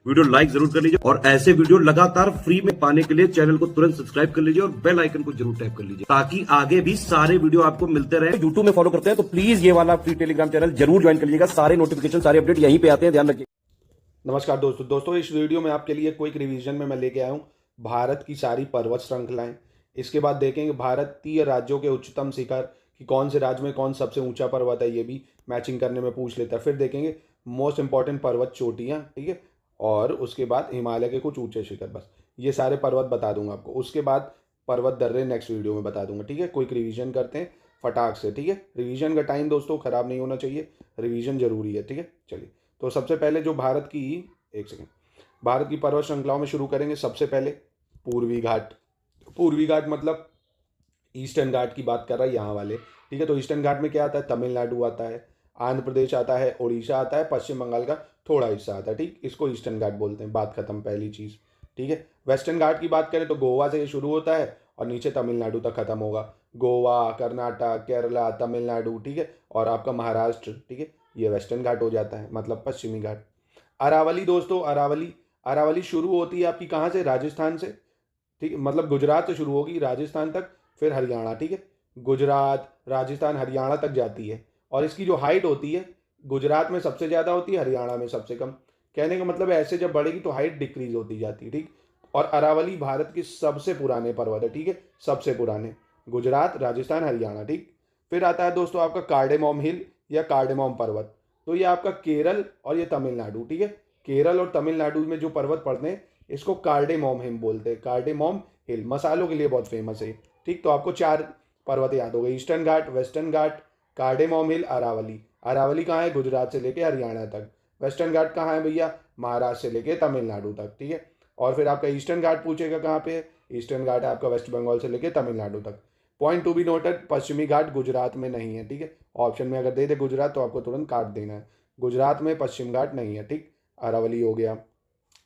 Video like जरूर कर लीजिए और ऐसे वीडियो लगातार फ्री में पाने के लिए चैनल को तुरंत सब्सक्राइब कर लीजिए और बेल आइकन को जरूर टैप कर लीजिए ताकि आगे भी सारे वीडियो आपको मिलते रहे। यूट्यूब में फॉलो करते हैं तो प्लीज ये वाला फ्री टेलीग्राम चैनल जरूर ज्वाइन कर लीजिएगा। सारे नोटिफिकेशन सारे अपडेट यहीं पे आते हैं, ध्यान रखिए। नमस्कार दोस्तों इस वीडियो में आपके लिए क्विक रिवीजन में मैं लेके आया हूँ भारत की सारी पर्वत श्रृंखलाएं। इसके बाद देखेंगे भारतीय राज्यों के उच्चतम शिखर कि कौन से राज्य में कौन सबसे ऊंचा पर्वत है, ये भी मैचिंग करने में पूछ लेता है। फिर देखेंगे मोस्ट इंपॉर्टेंट पर्वत चोटियाँ, ठीक है, और उसके बाद हिमालय के कुछ ऊंचे शिखर। बस ये सारे पर्वत बता दूंगा आपको। उसके बाद पर्वत दर्रे नेक्स्ट वीडियो में बता दूंगा, ठीक है। क्विक रिवीजन करते हैं फटाक से, ठीक है। रिवीजन का टाइम दोस्तों खराब नहीं होना चाहिए, रिवीजन जरूरी है, ठीक है। चलिए, तो सबसे पहले जो भारत की पर्वत श्रृंखलाओं में शुरू करेंगे। सबसे पहले पूर्वी घाट। पूर्वी घाट मतलब ईस्टर्न घाट की बात कर रहा है यहाँ वाले, ठीक है। तो ईस्टर्न घाट में क्या आता है? तमिलनाडु आता है, आंध्र प्रदेश आता है, उड़ीसा आता है, पश्चिम बंगाल का थोड़ा हिस्सा आता है, ठीक। इसको ईस्टर्न घाट बोलते हैं। बात खत्म, पहली चीज़, ठीक है। वेस्टर्न घाट की बात करें तो गोवा से ये शुरू होता है और नीचे तमिलनाडु तक खत्म होगा। गोवा, कर्नाटक, केरला, तमिलनाडु, ठीक है, और आपका महाराष्ट्र, ठीक है, ये वेस्टर्न घाट हो जाता है, मतलब पश्चिमी घाट। अरावली दोस्तों, अरावली शुरू होती है आपकी कहाँ से? राजस्थान से, ठीक है, मतलब गुजरात से शुरू होगी राजस्थान तक, फिर हरियाणा, ठीक है। गुजरात, राजस्थान, हरियाणा तक जाती है और इसकी जो हाइट होती है गुजरात में सबसे ज़्यादा होती है, हरियाणा में सबसे कम। कहने का मतलब ऐसे जब बढ़ेगी तो हाइट डिक्रीज होती जाती है, ठीक। और अरावली भारत के सबसे पुराने पर्वत है, ठीक है, सबसे पुराने। गुजरात, राजस्थान, हरियाणा, ठीक। फिर आता है दोस्तों आपका कार्डेमोम हिल या कार्डेमोम पर्वत। तो ये आपका केरल और ये तमिलनाडु, ठीक है। केरल और तमिलनाडु में जो पर्वत पड़ते हैं इसको कार्डेमोम हिल बोलते हैं। कार्डेमोम हिल मसालों के लिए बहुत फेमस है, ठीक। तो आपको 4 पर्वत याद हो गए, ईस्टर्न घाट, वेस्टर्न घाट, कार्डेमोम हिल, अरावली। अरावली कहाँ है? गुजरात से लेके हरियाणा तक। वेस्टर्न घाट कहाँ है भैया? महाराष्ट्र से लेके तमिलनाडु तक, ठीक है। और फिर आपका ईस्टर्न घाट पूछेगा कहाँ पे है? ईस्टर्न घाट है आपका वेस्ट बंगाल से लेके तमिलनाडु तक। पॉइंट टू बी नोटेड, पश्चिमी घाट गुजरात में नहीं है, ठीक है। ऑप्शन में अगर दे दे गुजरात तो आपको तुरंत काट देना है। गुजरात में पश्चिम घाट नहीं है, ठीक। अरावली हो गया,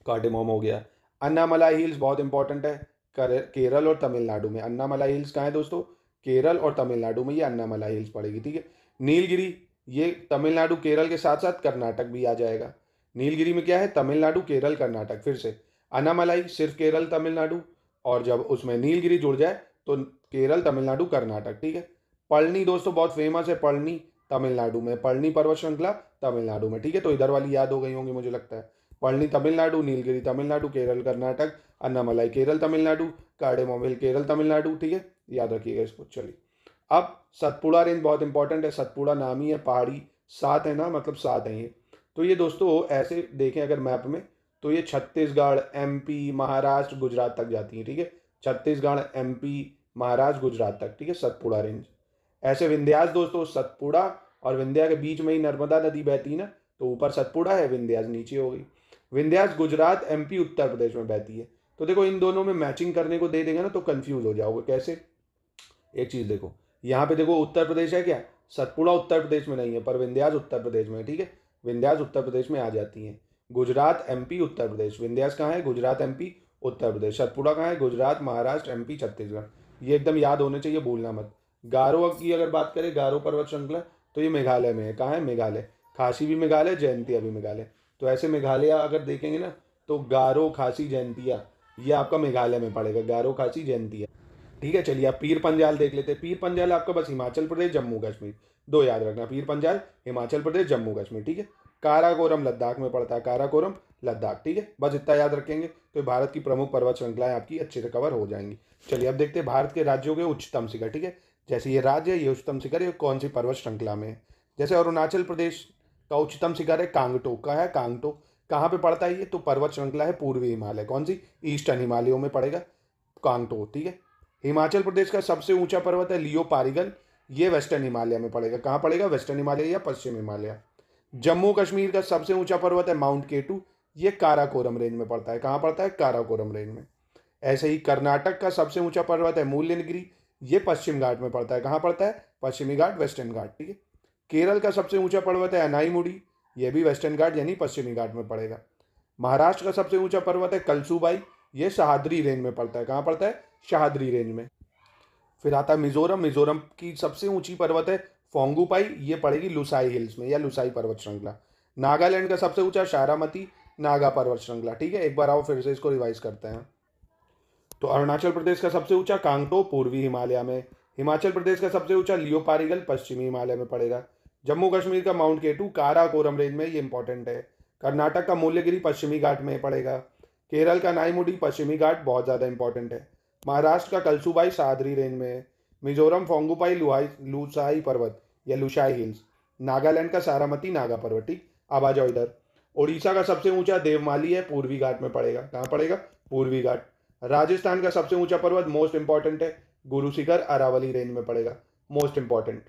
कार्डेमोम हो गया। अन्नामलाई हिल्स बहुत इंपॉर्टेंट है, केरल और तमिलनाडु में। अन्नामलाई हिल्स कहाँ है दोस्तों? केरल और तमिलनाडु में ये अन्नामलाई हिल्स पड़ेगी, ठीक है। नीलगिरी, ये तमिलनाडु केरल के साथ साथ कर्नाटक भी आ जाएगा। नीलगिरी में क्या है? तमिलनाडु, केरल, कर्नाटक। फिर से अन्नामलाई सिर्फ केरल, तमिलनाडु, और जब उसमें नीलगिरी जुड़ जाए तो केरल, तमिलनाडु, कर्नाटक, ठीक है। पढ़नी दोस्तों बहुत फेमस है, पढ़नी तमिलनाडु में, पढ़नी पर्वत श्रृंखला तमिलनाडु में, ठीक है। तो इधर वाली याद हो गई होंगी मुझे लगता है। पढ़नी तमिलनाडु, नीलगिरी तमिलनाडु, केरल कर्नाटक, अन्नामलाई केरल तमिलनाडु, कार्डेमोम हिल केरल तमिलनाडु, ठीक है, याद रखिएगा इसको। चलिए, अब सतपुड़ा रेंज बहुत इंपॉर्टेंट है। सतपुड़ा नाम ही है, पहाड़ी 7 है ना, मतलब 7 है ये। तो ये दोस्तों ऐसे देखें अगर मैप में तो ये छत्तीसगढ़, एमपी, महाराष्ट्र, गुजरात तक जाती है, ठीक है। छत्तीसगढ़, एमपी, महाराष्ट्र, गुजरात तक, ठीक है, सतपुड़ा रेंज। ऐसे विंध्यास दोस्तों, सतपुड़ा और विंध्या के बीच में ही नर्मदा नदी बहती है ना, तो ऊपर सतपुड़ा है, विंध्यास नीचे हो गई। विंध्यास गुजरात, एमपी, उत्तर प्रदेश में बहती है। तो देखो इन दोनों में मैचिंग करने को दे देंगे ना तो कंफ्यूज हो जाओगे। कैसे? एक चीज देखो, यहाँ पे देखो उत्तर प्रदेश है क्या? सतपुड़ा उत्तर प्रदेश में नहीं है पर विंध्यास उत्तर प्रदेश में है, ठीक है। विंध्यास उत्तर प्रदेश में आ जाती है। गुजरात, एमपी, उत्तर प्रदेश। विंध्यास कहाँ है? गुजरात, एमपी, उत्तर प्रदेश। सतपुड़ा कहाँ है? गुजरात, महाराष्ट्र, एमपी, छत्तीसगढ़। ये एकदम याद होने चाहिए, भूलना मत। गारो की अगर बात करें, गारो पर्वत श्रृंखला, तो ये मेघालय में है। कहाँ है? मेघालय। खासी भी मेघालय, जयंतिया भी मेघालय। तो ऐसे मेघालय अगर देखेंगे ना तो गारो, खासी, जयंतिया ये आपका मेघालय में पड़ेगा। गारो, खासी, जयंतिया, ठीक है। चलिए आप पीर पंजाल देख लेते हैं। पीर पंजाल आपका बस हिमाचल प्रदेश, जम्मू कश्मीर, 2 याद रखना, पीर पंजाल हिमाचल प्रदेश, जम्मू कश्मीर, ठीक है। काराकोरम लद्दाख में पड़ता है, काराकोरम लद्दाख, ठीक है। बस इतना याद रखेंगे तो भारत की प्रमुख पर्वत श्रृंखलाएं आपकी अच्छे से कवर हो जाएंगी। चलिए अब देखते हैं भारत के राज्यों के उच्चतम शिखर, ठीक है। जैसे ये राज्य है, ये उच्चतम शिखर है, कौन सी पर्वत श्रृंखला में है? जैसे अरुणाचल प्रदेश का उच्चतम शिखर है कांगटो का, है कांगटो। कहाँ पे पड़ता है ये? तो पर्वत श्रृंखला है पूर्वी हिमालय, कौन सी? ईस्टर्न हिमालयों में पड़ेगा कांगटो, ठीक है। हिमाचल प्रदेश का सबसे ऊंचा पर्वत है लियो पारीगल, ये वेस्टर्न हिमालय में पड़ेगा। कहाँ पड़ेगा? वेस्टर्न हिमालय या पश्चिम हिमालय। जम्मू कश्मीर का सबसे ऊंचा पर्वत है माउंट केटू, ये काराकोरम रेंज में पड़ता है। कहाँ पड़ता है? काराकोरम रेंज में। ऐसे ही कर्नाटक का सबसे ऊंचा पर्वत है मूल्यनगिरी, ये पश्चिम घाट में पड़ता है। कहाँ पड़ता है? पश्चिमी घाट, वेस्टर्न घाट, ठीक है। केरल का सबसे ऊंचा पर्वत है अनाईमुड़ी, ये भी वेस्टर्न घाट यानी पश्चिमी घाट में पड़ेगा। महाराष्ट्र का सबसे ऊंचा पर्वत है कलसूबाई, ये सहाद्री रेंज में पड़ता है। कहाँ पड़ता है? सहाद्री रेंज में। फिर आता है मिजोरम। मिजोरम की सबसे ऊंची पर्वत है फोंगुपाई, ये पड़ेगी लुसाई हिल्स में या लुसाई पर्वत श्रृंखला। नागालैंड का सबसे ऊंचा शारामती, नागा पर्वत श्रृंखला। ठीक है, एक बार आओ फिर से इसको रिवाइज करते हैं। तो अरुणाचल प्रदेश का सबसे ऊंचा कांगटो पूर्वी हिमालय में, हिमाचल प्रदेश का सबसे ऊंचा लियोपारिगल पश्चिमी हिमालय में पड़ेगा, जम्मू कश्मीर का माउंट केटू काराकोरम रेंज में, ये इंपॉर्टेंट है, कर्नाटक का मूल्यगिरी पश्चिमी घाट में पड़ेगा, केरल का नाईमुडी पश्चिमी घाट बहुत ज़्यादा इंपॉर्टेंट है, महाराष्ट्र का कलसुबाई सादरी रेंज में है, मिजोरम फोंगुपाई लुसाई पर्वत या लुशाई हिल्स, नागालैंड का सारामती नागा पर्वत। ठीक, अब आ जाओ इधर, उड़ीसा का सबसे ऊंचा देवमाली है, पूर्वी घाट में पड़ेगा। कहाँ पड़ेगा? पूर्वी घाट। राजस्थान का सबसे ऊंचा पर्वत मोस्ट इंपॉर्टेंट है, गुरु शिखर अरावली रेंज में पड़ेगा, मोस्ट इंपॉर्टेंट।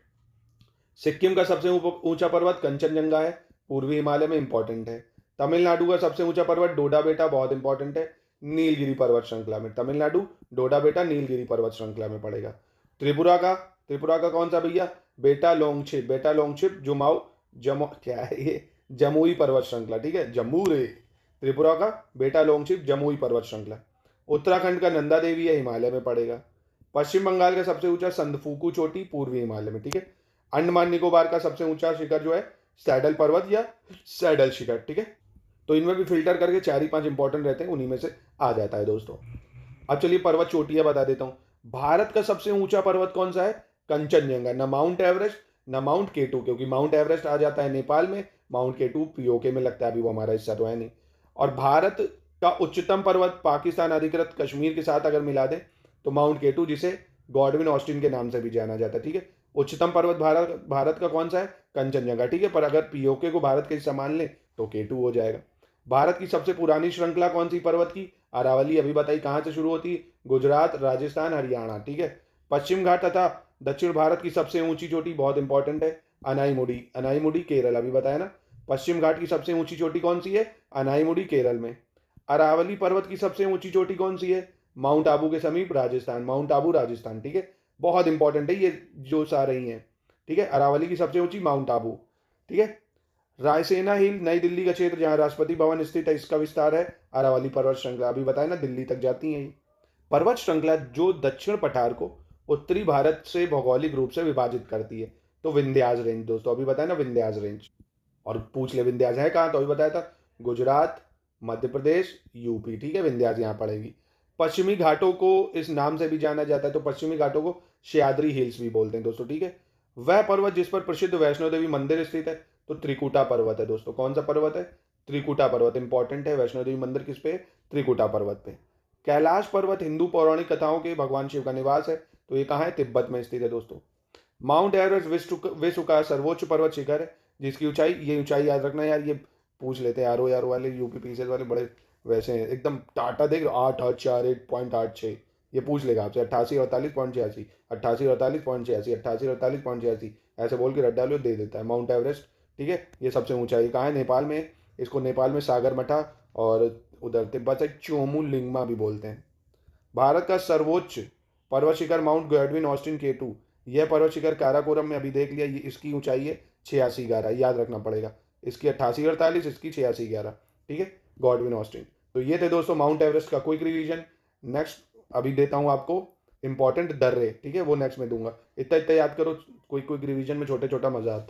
सिक्किम का सबसे ऊंचा पर्वत कंचनजंगा है, पूर्वी हिमालय में इंपॉर्टेंट है। तमिलनाडु का सबसे ऊंचा पर्वत डोडा बेटा, बहुत इंपॉर्टेंट है, नीलगिरी पर्वत श्रृंखला में। तमिलनाडु डोडा बेटा नीलगिरी पर्वत श्रृंखला में पड़ेगा। त्रिपुरा का कौन सा भैया? बेटा लोंगछिप जुमाऊ जमो क्या है ये, जमुई पर्वत श्रृंखला। ठीक है, जम्मू रे, त्रिपुरा का बेटा लोंगछिप जमुई पर्वत श्रृंखला। उत्तराखंड का नंदा देवी है, हिमालय में पड़ेगा। पश्चिम बंगाल का सबसे ऊंचा संदफूकू चोटी, पूर्वी हिमालय में। ठीक है, अंडमान निकोबार का सबसे ऊंचा शिखर जो है सैडल पर्वत या सैडल शिखर। ठीक है, तो इनमें भी फिल्टर करके 4 ही 5 इंपॉर्टेंट रहते हैं, उन्हीं में से आ जाता है दोस्तों। अब चलिए पर्वत चोटियां बता देता हूं। भारत का सबसे ऊंचा पर्वत कौन सा है? कंचनजंगा। न माउंट एवरेस्ट न माउंट केटू, क्योंकि माउंट एवरेस्ट आ जाता है नेपाल में, माउंट केटू पीओके में लगता है, अभी वो हमारा हिस्सा तो है नहीं। और भारत का उच्चतम पर्वत पाकिस्तान अधिकृत कश्मीर के साथ अगर मिला दें तो माउंट केटू, जिसे गॉडविन ऑस्टिन के नाम से भी जाना जाता है। ठीक है, उच्चतम पर्वत भारत का कौन सा है? कंचनजंगा। ठीक है, पर अगर पीओके को भारत के हिस्सा मान लें तो केटू हो जाएगा। भारत की सबसे पुरानी श्रृंखला कौन सी पर्वत की? अरावली। अभी बताइए कहाँ से शुरू होती है? गुजरात, राजस्थान, हरियाणा। ठीक है, पश्चिम घाट तथा दक्षिण भारत की सबसे ऊंची चोटी बहुत इंपॉर्टेंट है, अनाईमुडी केरल। अभी बताया ना, पश्चिम घाट की सबसे ऊंची चोटी कौन सी है? अनाईमुडी केरल में। अरावली पर्वत की सबसे ऊंची चोटी कौन सी है? माउंट आबू के समीप, राजस्थान, माउंट आबू राजस्थान। ठीक है, बहुत इंपॉर्टेंट है ये जो आ रही हैं। ठीक है, अरावली की सबसे ऊंची माउंट आबू। ठीक है, रायसेना हिल नई दिल्ली का क्षेत्र जहां राष्ट्रपति भवन स्थित है, इसका विस्तार है अरावली पर्वत श्रृंखला। अभी बताया ना, दिल्ली तक जाती है ये पर्वत श्रृंखला, जो दक्षिण पठार को उत्तरी भारत से भौगोलिक रूप से विभाजित करती है। तो विंध्याज रेंज दोस्तों, अभी बताया ना विंध्याज रेंज। और पूछ ले विंध्याज है कहाँ, तो अभी बताया था गुजरात, मध्य प्रदेश, यूपी। ठीक है, विंध्याज यहाँ पड़ेगी। पश्चिमी घाटों को इस नाम से भी जाना जाता है, तो पश्चिमी घाटों को सह्याद्री हिल्स भी बोलते हैं दोस्तों। ठीक है, वह पर्वत जिस पर प्रसिद्ध वैष्णो देवी मंदिर स्थित है, तो त्रिकुटा पर्वत है दोस्तों। कौन सा पर्वत है? त्रिकुटा पर्वत। इंपॉर्टेंट है, वैष्णो देवी मंदिर किस पे? त्रिकुटा पर्वत पे। कैलाश पर्वत हिंदू पौराणिक कथाओं के भगवान शिव का निवास है, तो ये कहाँ है? तिब्बत में स्थित है दोस्तों। माउंट एवरेस्ट विश्व का सर्वोच्च पर्वत शिखर है, जिसकी ऊंचाई, ये ऊंचाई याद रखना यार, ये पूछ लेते हैं आर वाले, यूपी पीसीएस वाले बड़े वैसे हैं एकदम टाटा, देख 8.8 ये पूछ लेगा आपसे 88 88 ऐसे बोल के रट डालो, दे देता है माउंट एवरेस्ट। ठीक है, ये सबसे ऊंचा है, कहाँ है? नेपाल में। इसको नेपाल में सागरमठा और उधर तिब्बत से चोमू लिंगमा भी बोलते हैं। भारत का सर्वोच्च पर्वत शिखर माउंट गॉडविन ऑस्टिन केटू, यह पर्वत शिखर काराकोरम में अभी देख लिया, ये इसकी ऊंचाई है 8611, याद रखना पड़ेगा। इसकी 8848, इसकी 8611। ठीक है, गॉडविन ऑस्टिन। तो ये थे दोस्तों माउंट एवरेस्ट का क्विक रिवीजन। नेक्स्ट अभी देता हूँ आपको इंपॉर्टेंट दर्रे। ठीक है, वो नेक्स्ट में दूंगा। इतना याद करो, क्विक रिवीजन में छोटा छोटा मजा आता है।